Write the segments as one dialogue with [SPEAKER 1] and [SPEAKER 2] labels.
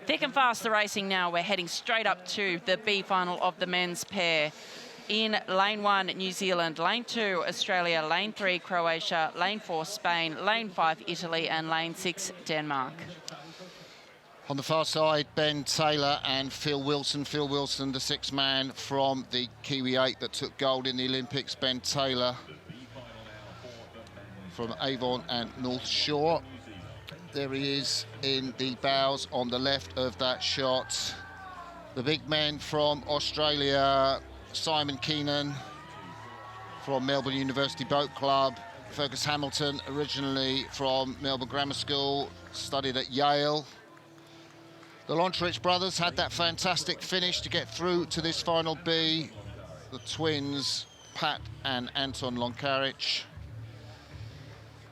[SPEAKER 1] Thick and fast the racing now. We're heading straight up to the B final of the men's pair. In lane 1, New Zealand, lane 2, Australia, lane 3, Croatia, lane 4, Spain, lane 5, Italy, and lane 6, Denmark.
[SPEAKER 2] On the far side, Ben Taylor and Phil Wilson. Phil Wilson, the sixth man from the Kiwi 8 that took gold in the Olympics. Ben Taylor from Avon and North Shore. There he is in the bows on the left of that shot. The big men from Australia, Simon Keenan from Melbourne University Boat Club, Fergus Hamilton, originally from Melbourne Grammar School, studied at Yale. The Lontrich brothers had that fantastic finish to get through to this final B. The twins, Pat and Anton Lonkarich.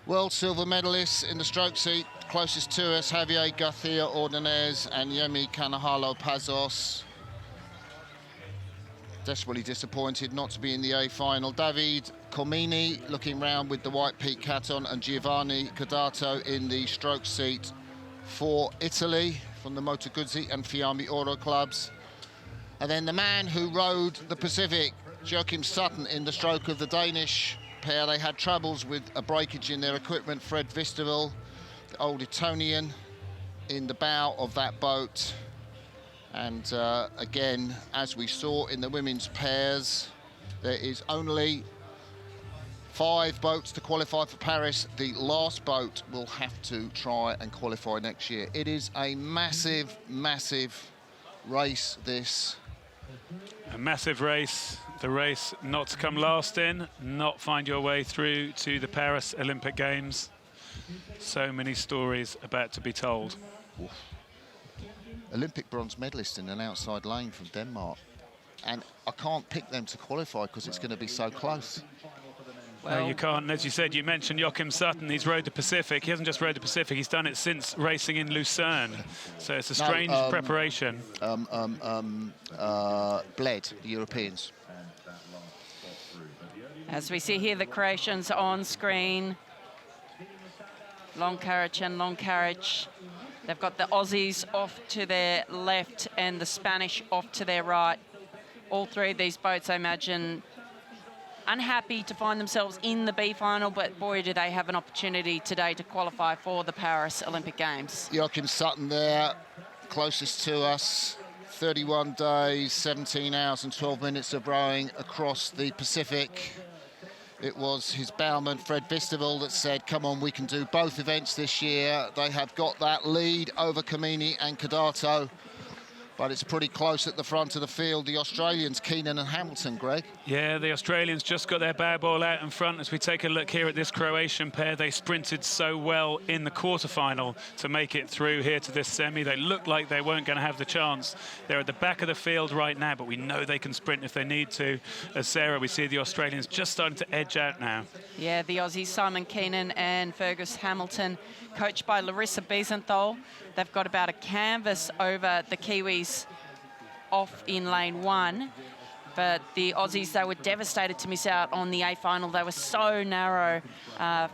[SPEAKER 2] World silver medalists in the stroke seat, closest to us, Javier Garcia Ordonez and Yemi Kanahalo Pazos. Desperately disappointed not to be in the A final. David Comini looking round with the White Peak cap on, and Giovanni Codato in the stroke seat for Italy from the Moto Guzzi and Fiamma Oro clubs. And then the man who rode the Pacific, Joachim Sutton, in the stroke of the Danish pair. They had troubles with a breakage in their equipment. Fred Visterville, the old Etonian, in the bow of that boat. And again, as we saw in the women's pairs, there is only 5 boats to qualify for Paris. The last boat will have to try and qualify next year. It is a massive, massive race, this.
[SPEAKER 3] A massive race. The race not to come last in, not find your way through to the Paris Olympic Games. So many stories about to be told.
[SPEAKER 2] Oof. Olympic bronze medalist in an outside lane from Denmark. And I can't pick them to qualify because it's going to be so close.
[SPEAKER 3] Well, no, you can't. As you said, you mentioned Joachim Sutton. He's rode the Pacific. He hasn't just rode the Pacific, he's done it since racing in Lucerne. So it's a strange preparation.
[SPEAKER 2] Bled, the Europeans.
[SPEAKER 1] As we see here, the Croatians on screen. Lonkarich and Lonkarich. They've got the Aussies off to their left and the Spanish off to their right. All three of these boats, I imagine, unhappy to find themselves in the B final, but boy, do they have an opportunity today to qualify for the Paris Olympic Games.
[SPEAKER 2] Joachim Sutton there, closest to us. 31 days, 17 hours and 12 minutes of rowing across the Pacific. It was his bowman, Fred Visterville, that said, come on, we can do both events this year. They have got that lead over Comini and Codato, but it's pretty close at the front of the field. The Australians, Keenan and Hamilton, Greg.
[SPEAKER 3] Yeah, the Australians just got their bow ball out in front. As we take a look here at this Croatian pair, they sprinted so well in the quarterfinal to make it through here to this semi. They looked like they weren't going to have the chance. They're at the back of the field right now, but we know they can sprint if they need to. As Sarah, we see the Australians just starting to edge out now.
[SPEAKER 1] Yeah, the Aussies, Simon Keenan and Fergus Hamilton, coached by Larissa Biesenthal. They've got about a canvas over the Kiwis off in lane 1. But the Aussies, they were devastated to miss out on the A final. They were so narrow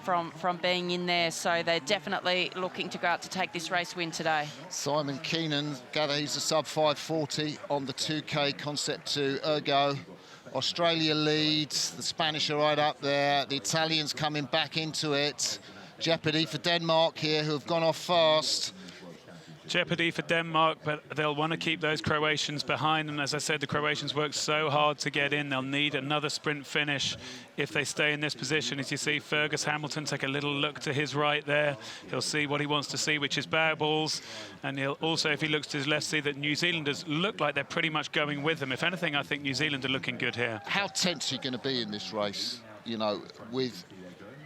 [SPEAKER 1] from being in there. So they're definitely looking to go out to take this race win today.
[SPEAKER 2] Simon Keenan, gather he's a sub 540 on the 2K Concept 2 Ergo. Australia leads, the Spanish are right up there. The Italians coming back into it. Jeopardy for Denmark here, who have gone off fast.
[SPEAKER 3] Jeopardy for Denmark, but they'll want to keep those Croatians behind them. As I said, the Croatians worked so hard to get in. They'll need another sprint finish if they stay in this position. As you see, Fergus Hamilton take a little look to his right there. He'll see what he wants to see, which is bow balls. And he'll also, if he looks to his left, see that New Zealanders look like they're pretty much going with them. If anything, I think New Zealand are looking good here.
[SPEAKER 2] How tense are you going to be in this race, you know, with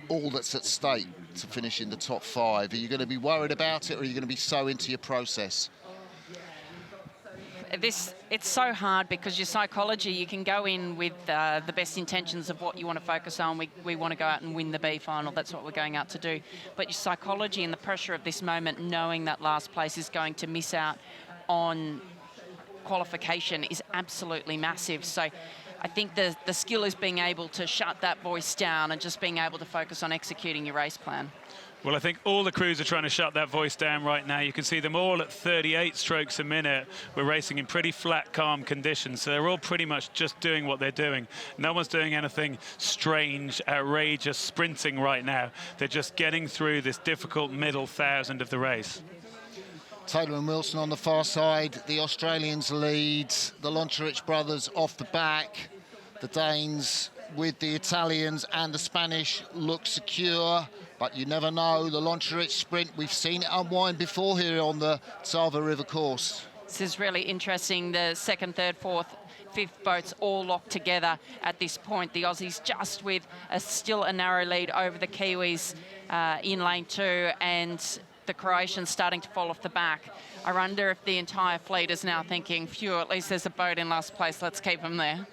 [SPEAKER 2] all that's at stake to finish in the top 5? Are you going to be worried about it, or are you going to be so into your process?
[SPEAKER 1] It's so hard because your psychology, you can go in with the best intentions of what you want to focus on. We want to go out and win the B final. That's what we're going out to do. But your psychology and the pressure of this moment, knowing that last place is going to miss out on qualification, is absolutely massive. So I think the skill is being able to shut that voice down and just being able to focus on executing your race plan.
[SPEAKER 3] Well, I think all the crews are trying to shut that voice down right now. You can see them all at 38 strokes a minute. We're racing in pretty flat, calm conditions, so they're all pretty much just doing what they're doing. No one's doing anything strange, outrageous, sprinting right now. They're just getting through this difficult middle 1,000 of the race.
[SPEAKER 2] Taylor and Wilson on the far side. The Australians lead. The Lončarić brothers off the back. The Danes with the Italians and the Spanish look secure. But you never know, the Lončarić sprint, we've seen it unwind before here on the Sava River course.
[SPEAKER 1] This is really interesting. The second, third, fourth, fifth boats all locked together at this point. The Aussies just with still a narrow lead over the Kiwis in lane 2, and the Croatians starting to fall off the back. I wonder if the entire fleet is now thinking, phew, at least there's a boat in last place, let's keep them there.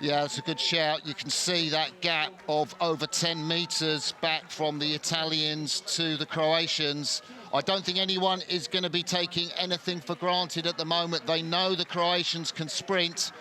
[SPEAKER 2] Yeah, it's a good shout. You can see that gap of over 10 metres back from the Italians to the Croatians. I don't think anyone is going to be taking anything for granted at the moment. They know the Croatians can sprint,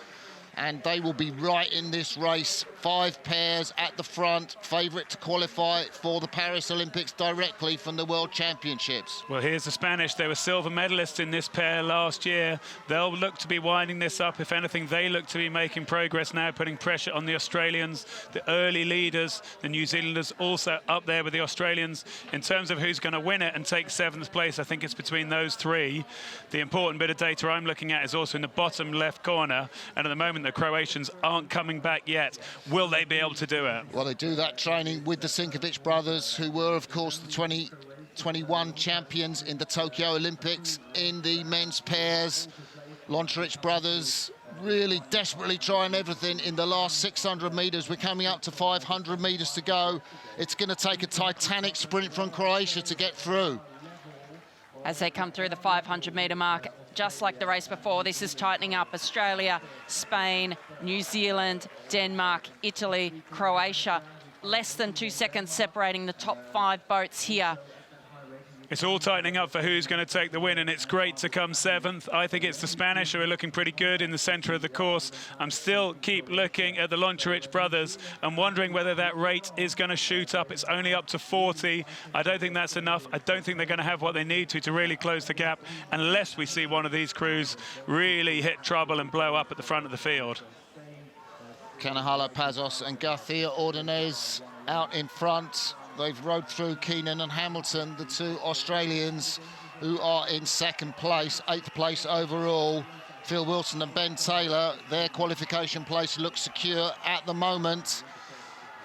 [SPEAKER 2] and they will be right in this race. 5 pairs at the front, favourite to qualify for the Paris Olympics directly from the World Championships.
[SPEAKER 3] Well, here's the Spanish. They were silver medalists in this pair last year. They'll look to be winding this up. If anything, they look to be making progress now, putting pressure on the Australians, the early leaders, the New Zealanders also up there with the Australians. In terms of who's going to win it and take 7th place, I think it's between those 3. The important bit of data I'm looking at is also in the bottom left corner, and at the moment the Croatians aren't coming back yet. Will they be able to do it?
[SPEAKER 2] Well, they do that training with the Sinkovic brothers, who were, of course, the 2021 champions in the Tokyo Olympics in the men's pairs. Lončarić brothers really desperately trying everything in the last 600 metres. We're coming up to 500 metres to go. It's going to take a titanic sprint from Croatia to get through.
[SPEAKER 1] As they come through the 500-metre mark, just like the race before, this is tightening up. Australia, Spain, New Zealand, Denmark, Italy, Croatia. Less than 2 seconds separating the top 5 boats here.
[SPEAKER 3] It's all tightening up for who's going to take the win, and it's great to come 7th. I think it's the Spanish who are looking pretty good in the centre of the course. I'm still keep looking at the Lončarić brothers and wondering whether that rate is going to shoot up. It's only up to 40. I don't think that's enough. I don't think they're going to have what they need to really close the gap unless we see one of these crews really hit trouble and blow up at the front of the field.
[SPEAKER 2] Cannavaro, Pazos and Garcia Ordonez out in front. They've rode through Keenan and Hamilton, the 2 Australians who are in 2nd place, 8th place overall. Phil Wilson and Ben Taylor, their qualification place looks secure at the moment.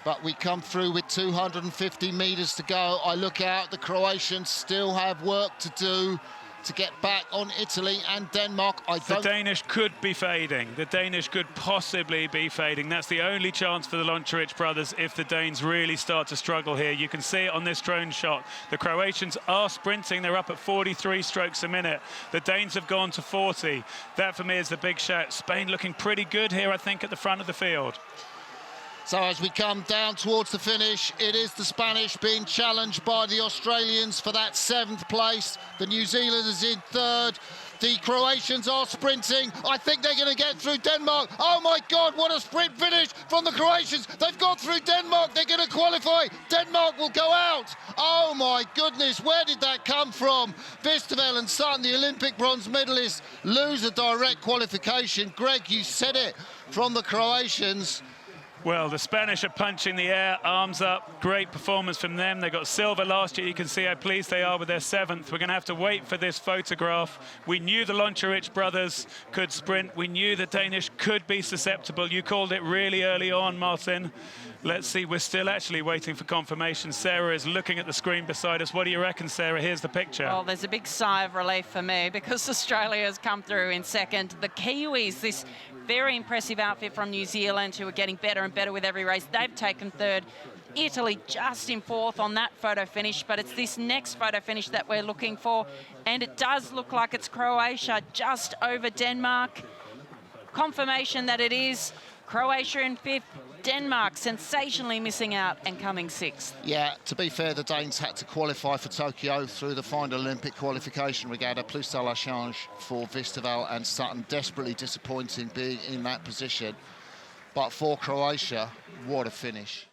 [SPEAKER 2] But we come through with 250 metres to go. I look out, the Croatians still have work to do to get back on Italy and Denmark.
[SPEAKER 3] The Danish could be fading. The Danish could possibly be fading. That's the only chance for the Lončarić brothers if the Danes really start to struggle here. You can see it on this drone shot. The Croatians are sprinting. They're up at 43 strokes a minute. The Danes have gone to 40. That, for me, is the big shout. Spain looking pretty good here, I think, at the front of the field.
[SPEAKER 2] So as we come down towards the finish, it is the Spanish being challenged by the Australians for that 7th place. The New Zealanders in 3rd. The Croatians are sprinting. I think they're going to get through Denmark. Oh, my God, what a sprint finish from the Croatians. They've got through Denmark. They're going to qualify. Denmark will go out. Oh, my goodness, where did that come from? Vistavel and Sutton, the Olympic bronze medalists, lose a direct qualification. Greg, you said it, from the Croatians.
[SPEAKER 3] Well, the Spanish are punching the air, arms up. Great performance from them. They got silver last year. You can see how pleased they are with their 7th. We're going to have to wait for this photograph. We knew the Lončarić brothers could sprint. We knew the Danish could be susceptible. You called it really early on, Martin. Let's see, we're still actually waiting for confirmation. Sarah is looking at the screen beside us. What do you reckon, Sarah? Here's the picture.
[SPEAKER 1] Well, there's a big sigh of relief for me because Australia has come through in 2nd. The Kiwis, this very impressive outfit from New Zealand, who are getting better and better with every race, they've taken 3rd. Italy just in 4th on that photo finish, but it's this next photo finish that we're looking for, and it does look like it's Croatia just over Denmark. Confirmation that it is Croatia in 5th, Denmark sensationally missing out and coming 6th.
[SPEAKER 2] Yeah, to be fair, the Danes had to qualify for Tokyo through the final Olympic qualification regatta, plus à la change for Vistaval and Sutton. Desperately disappointing being in that position. But for Croatia, what a finish.